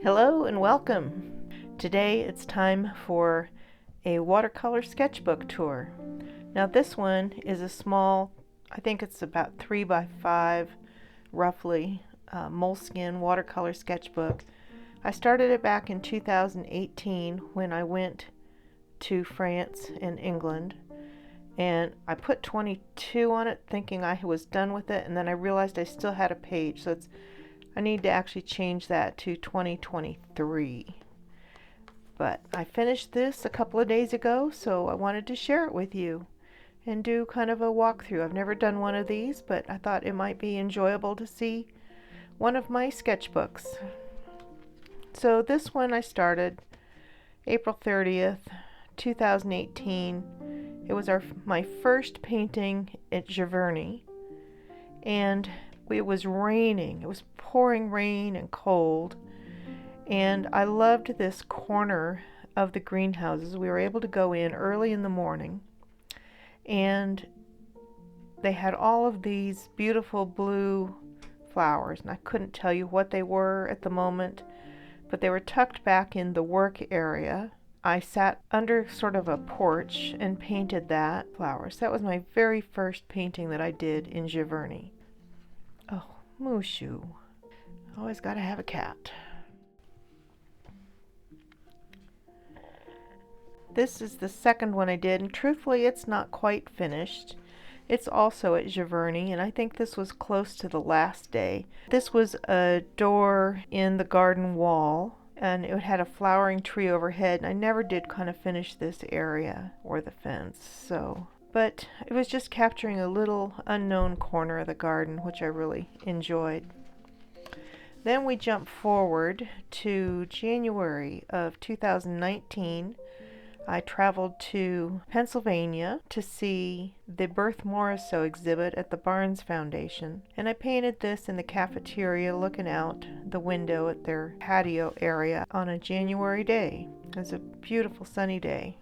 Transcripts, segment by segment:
Hello and welcome. Today it's time for a watercolor sketchbook tour. Now this one is a small, I think it's about 3 by 5 roughly, Moleskin watercolor sketchbook. I started it back in 2018 when I went to France and England, and I put 22 on it thinking I was done with it, and then I realized I still had a page, so I need to actually change that to 2023. But I finished this a couple of days ago, so I wanted to share it with you and do kind of a walkthrough. I've never done one of these, but I thought it might be enjoyable to see one of my sketchbooks. So this one I started April 30th, 2018. It was my first painting at Giverny, and it was raining. It was pouring rain and cold, and I loved this corner of the greenhouses. We were able to go in early in the morning, and they had all of these beautiful blue flowers, and I couldn't tell you what they were at the moment, but they were tucked back in the work area. I sat under sort of a porch and painted that flowers. That was my very first painting that I did in Giverny. Oh, Mushu. Always gotta have a cat. This is the second one I did, and truthfully it's not quite finished. It's also at Giverny, and I think this was close to the last day. This was a door in the garden wall, and it had a flowering tree overhead, and I never did kind of finish this area or the fence, but it was just capturing a little unknown corner of the garden, which I really enjoyed. Then we jump forward to January of 2019. I traveled to Pennsylvania to see the Berthe Morisot exhibit at the Barnes Foundation, and I painted this in the cafeteria looking out the window at their patio area on a January day. It was a beautiful sunny day.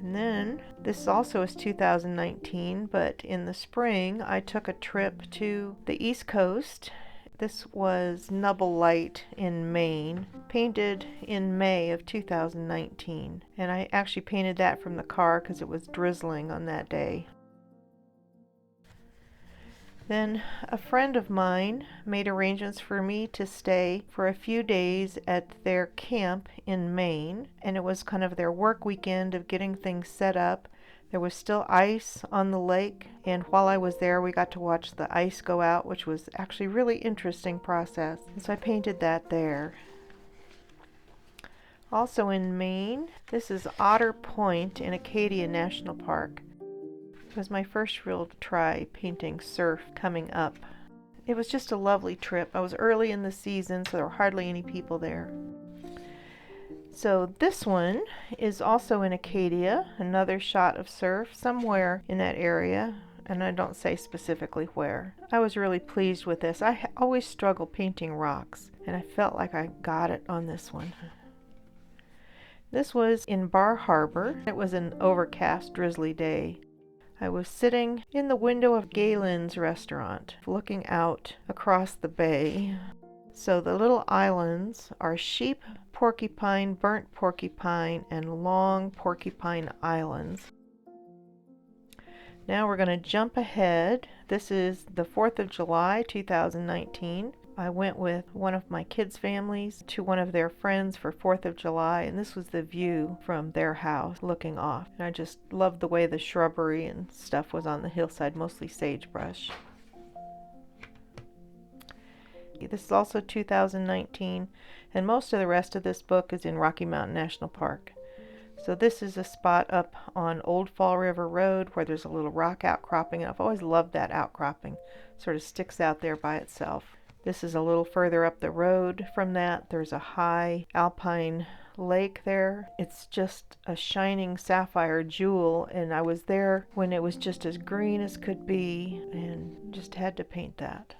And then this also is 2019, but in the spring I took a trip to the East Coast. This was Nubble Light in Maine, painted in May of 2019, and I actually painted that from the car because it was drizzling on that day. Then a friend of mine made arrangements for me to stay for a few days at their camp in Maine, and it was kind of their work weekend of getting things set up. There was still ice on the lake, and while I was there we got to watch the ice go out, which was actually a really interesting process. And so I painted that there. Also in Maine, this is Otter Point in Acadia National Park. It was my first real try painting surf coming up. It was just a lovely trip. I was early in the season, so there were hardly any people there. So this one is also in Acadia, another shot of surf somewhere in that area, and I don't say specifically where. I was really pleased with this. I always struggle painting rocks, and I felt like I got it on this one. This was in Bar Harbor. It was an overcast, drizzly day. I was sitting in the window of Galen's restaurant, looking out across the bay. So the little islands are Sheep, Porcupine, Burnt Porcupine, and Long Porcupine Islands. Now we're going to jump ahead. This is the 4th of July, 2019. I went with one of my kids' families to one of their friends for 4th of July, and this was the view from their house looking off. And I just loved the way the shrubbery and stuff was on the hillside, mostly sagebrush. This is also 2019, and most of the rest of this book is in Rocky Mountain National Park. So this is a spot up on Old Fall River Road where there's a little rock outcropping, and I've always loved that outcropping. It sort of sticks out there by itself. This is a little further up the road from that. There's a high alpine lake there. It's just a shining sapphire jewel, and I was there when it was just as green as could be and just had to paint that.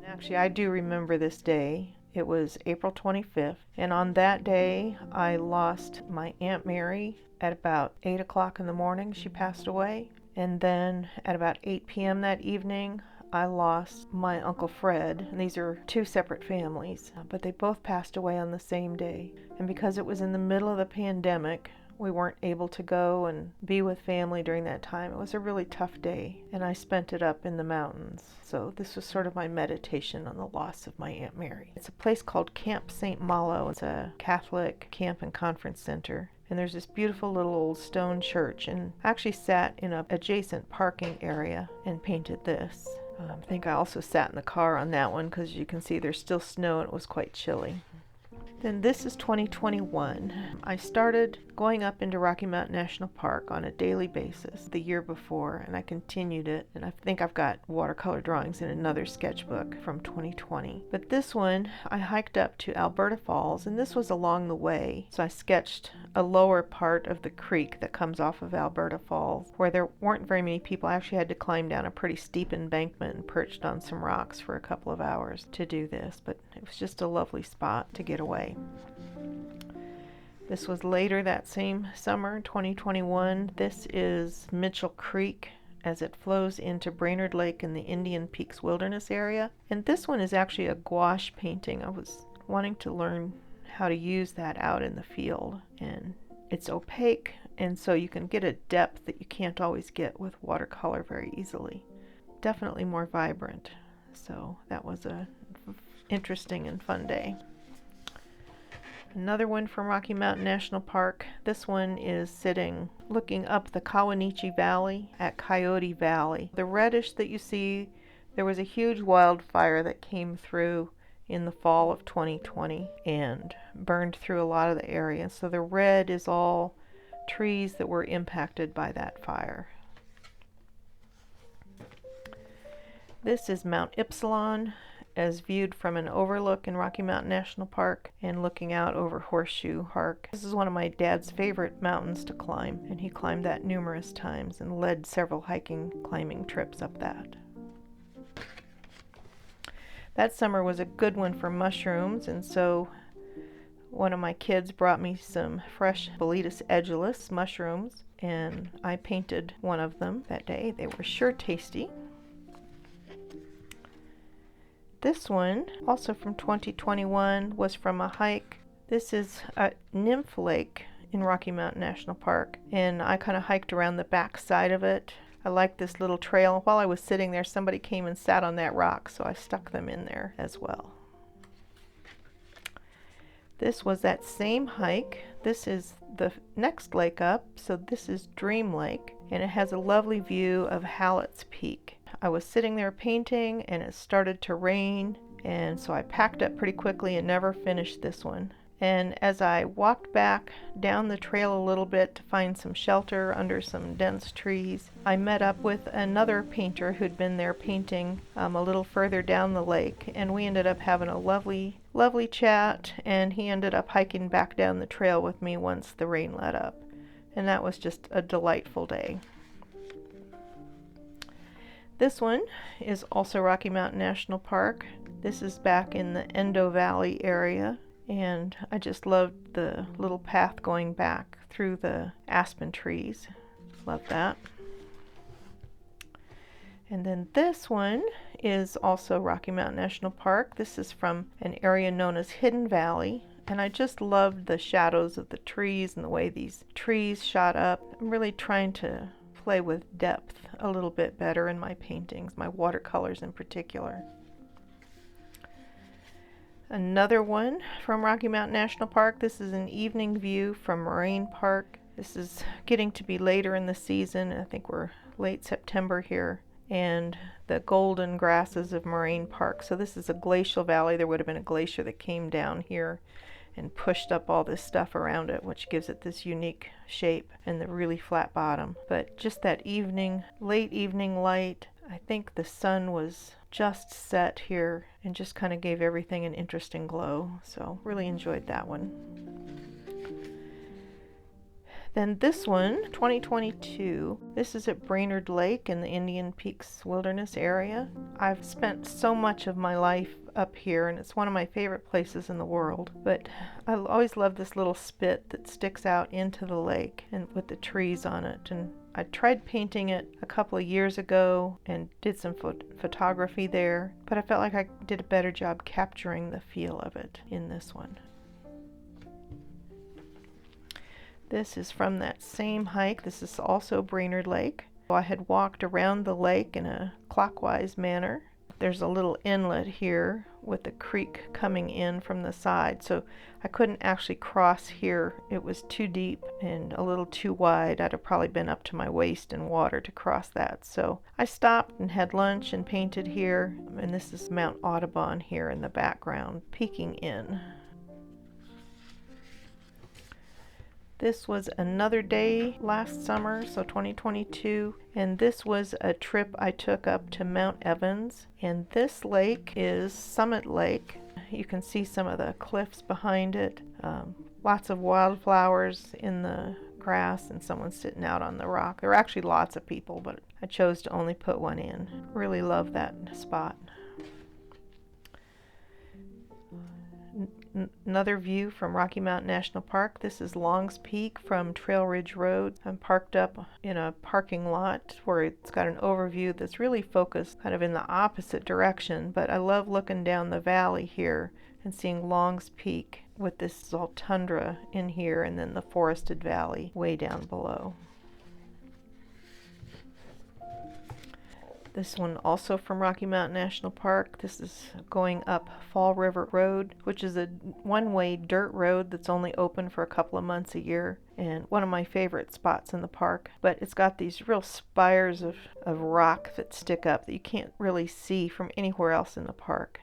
Actually, I do remember this day. It was April 25th, and on that day I lost my Aunt Mary at about 8 o'clock in the morning. She passed away, and then at about 8 p.m. that evening I lost my Uncle Fred, and these are two separate families, but they both passed away on the same day. And because it was in the middle of the pandemic, we weren't able to go and be with family during that time. It was a really tough day, and I spent it up in the mountains. So this was sort of my meditation on the loss of my Aunt Mary. It's a place called Camp St. Malo. It's a Catholic camp and conference center. And there's this beautiful little old stone church, and I actually sat in an adjacent parking area and painted this. I think I also sat in the car on that one because you can see there's still snow and it was quite chilly. Then this is 2021. I started going up into Rocky Mountain National Park on a daily basis the year before, and I continued it. And I think I've got watercolor drawings in another sketchbook from 2020. But this one, I hiked up to Alberta Falls, and this was along the way. So I sketched a lower part of the creek that comes off of Alberta Falls, where there weren't very many people. I actually had to climb down a pretty steep embankment and perched on some rocks for a couple of hours to do this, but it was just a lovely spot to get away. This was later that same summer, 2021. This is Mitchell Creek as it flows into Brainerd Lake in the Indian Peaks Wilderness area. And this one is actually a gouache painting. I was wanting to learn how to use that out in the field. And it's opaque, and so you can get a depth that you can't always get with watercolor very easily. Definitely more vibrant. So that was a interesting and fun day. Another one from Rocky Mountain National Park. This one is sitting looking up the Kawanichi Valley at Coyote Valley. The reddish that you see, there was a huge wildfire that came through in the fall of 2020 and burned through a lot of the area. So the red is all trees that were impacted by that fire. This is Mount Ypsilon as viewed from an overlook in Rocky Mountain National Park and looking out over Horseshoe Park. This is one of my dad's favorite mountains to climb, and he climbed that numerous times and led several climbing trips up that. That summer was a good one for mushrooms, and so one of my kids brought me some fresh Boletus edulis mushrooms, and I painted one of them that day. They were sure tasty. This one, also from 2021, was from a hike. This is a Nymph Lake in Rocky Mountain National Park, and I kind of hiked around the back side of it. I liked this little trail. While I was sitting there, somebody came and sat on that rock, so I stuck them in there as well. This was that same hike. This is the next lake up, so this is Dream Lake, and it has a lovely view of Hallett's Peak. I was sitting there painting and it started to rain, and so I packed up pretty quickly and never finished this one. And as I walked back down the trail a little bit to find some shelter under some dense trees, I met up with another painter who'd been there painting a little further down the lake, and we ended up having a lovely chat, and he ended up hiking back down the trail with me once the rain let up. And that was just a delightful day. This one is also Rocky Mountain National Park. This is back in the Endo Valley area, and I just loved the little path going back through the aspen trees. Love that. And then this one is also Rocky Mountain National Park. This is from an area known as Hidden Valley, and I just loved the shadows of the trees and the way these trees shot up. I'm really trying to play with depth a little bit better in my paintings, my watercolors in particular. Another one from Rocky Mountain National Park. This is an evening view from Moraine Park. This is getting to be later in the season. I think we're late September here. And the golden grasses of Moraine Park. So this is a glacial valley. There would have been a glacier that came down here and pushed up all this stuff around it, which gives it this unique shape and the really flat bottom. But just that evening, late evening light, I think the sun was just set here and just kind of gave everything an interesting glow. So really enjoyed that one. Then this one, 2022, this is at Brainerd Lake in the Indian Peaks Wilderness area. I've spent so much of my life up here, and it's one of my favorite places in the world. But I always love this little spit that sticks out into the lake and with the trees on it. And I tried painting it a couple of years ago and did some photography there, but I felt like I did a better job capturing the feel of it in this one. This is from that same hike. This is also Brainerd Lake. I had walked around the lake in a clockwise manner. There's a little inlet here with the creek coming in from the side, so I couldn't actually cross here. It was too deep and a little too wide. I'd have probably been up to my waist in water to cross that. So I stopped and had lunch and painted here, and this is Mount Audubon here in the background peeking in. This was another day last summer, so 2022, and this was a trip I took up to Mount Evans, and this lake is Summit Lake. You can see some of the cliffs behind it, lots of wildflowers in the grass, and someone sitting out on the rock. There were actually lots of people, but I chose to only put one in. Really love that spot. Another view from Rocky Mountain National Park. This is Long's Peak from Trail Ridge Road. I'm parked up in a parking lot where it's got an overview that's really focused kind of in the opposite direction, but I love looking down the valley here and seeing Long's Peak with this all tundra in here and then the forested valley way down below. This one also from Rocky Mountain National Park. This is going up Fall River Road, which is a one-way dirt road that's only open for a couple of months a year, and one of my favorite spots in the park. But it's got these real spires of rock that stick up that you can't really see from anywhere else in the park.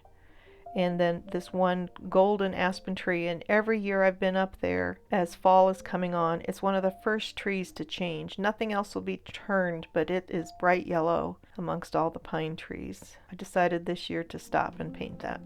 And then this one golden aspen tree, and every year I've been up there as fall is coming on, it's one of the first trees to change. Nothing else will be turned, but it is bright yellow amongst all the pine trees. I decided this year to stop and paint that.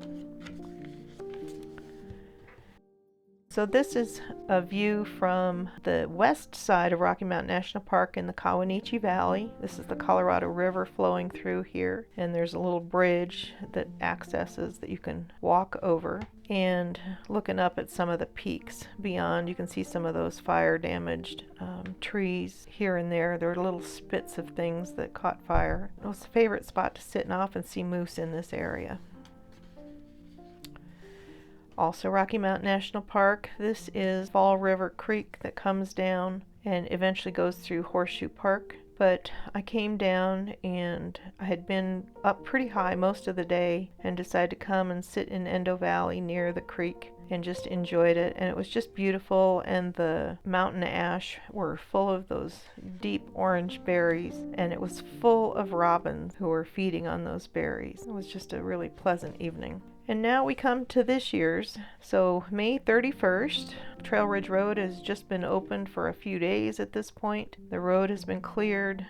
So this is a view from the west side of Rocky Mountain National Park in the Kawanichi Valley. This is the Colorado River flowing through here, and there's a little bridge that accesses that you can walk over. And looking up at some of the peaks beyond, you can see some of those fire damaged trees here and there. There are little spits of things that caught fire. It was a favorite spot to sit and often see moose in this area. Also Rocky Mountain National Park. This is Fall River Creek that comes down and eventually goes through Horseshoe Park. But I came down and I had been up pretty high most of the day and decided to come and sit in Endo Valley near the creek and just enjoyed it. And it was just beautiful, and the mountain ash were full of those deep orange berries, and it was full of robins who were feeding on those berries. It was just a really pleasant evening. And now we come to this year's. So May 31st, Trail Ridge Road has just been opened for a few days at this point. The road has been cleared.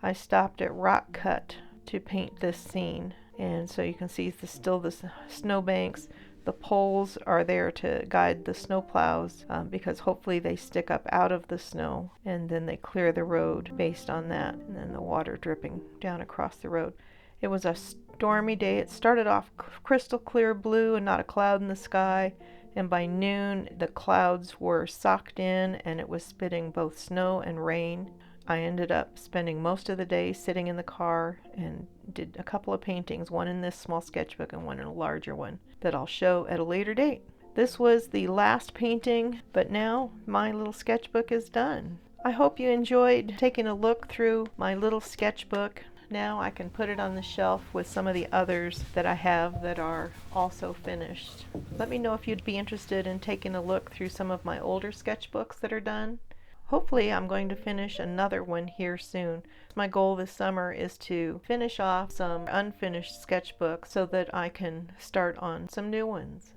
I stopped at Rock Cut to paint this scene. And so you can see still the snowbanks. The poles are there to guide the snowplows because hopefully they stick up out of the snow, and then they clear the road based on that, and then the water dripping down across the road. It was a stormy day. It started off crystal clear blue and not a cloud in the sky, and by noon the clouds were socked in and it was spitting both snow and rain. I ended up spending most of the day sitting in the car and did a couple of paintings, one in this small sketchbook and one in a larger one that I'll show at a later date. This was the last painting, but now my little sketchbook is done. I hope you enjoyed taking a look through my little sketchbook. Now I can put it on the shelf with some of the others that I have that are also finished. Let me know if you'd be interested in taking a look through some of my older sketchbooks that are done. Hopefully I'm going to finish another one here soon. My goal this summer is to finish off some unfinished sketchbooks so that I can start on some new ones.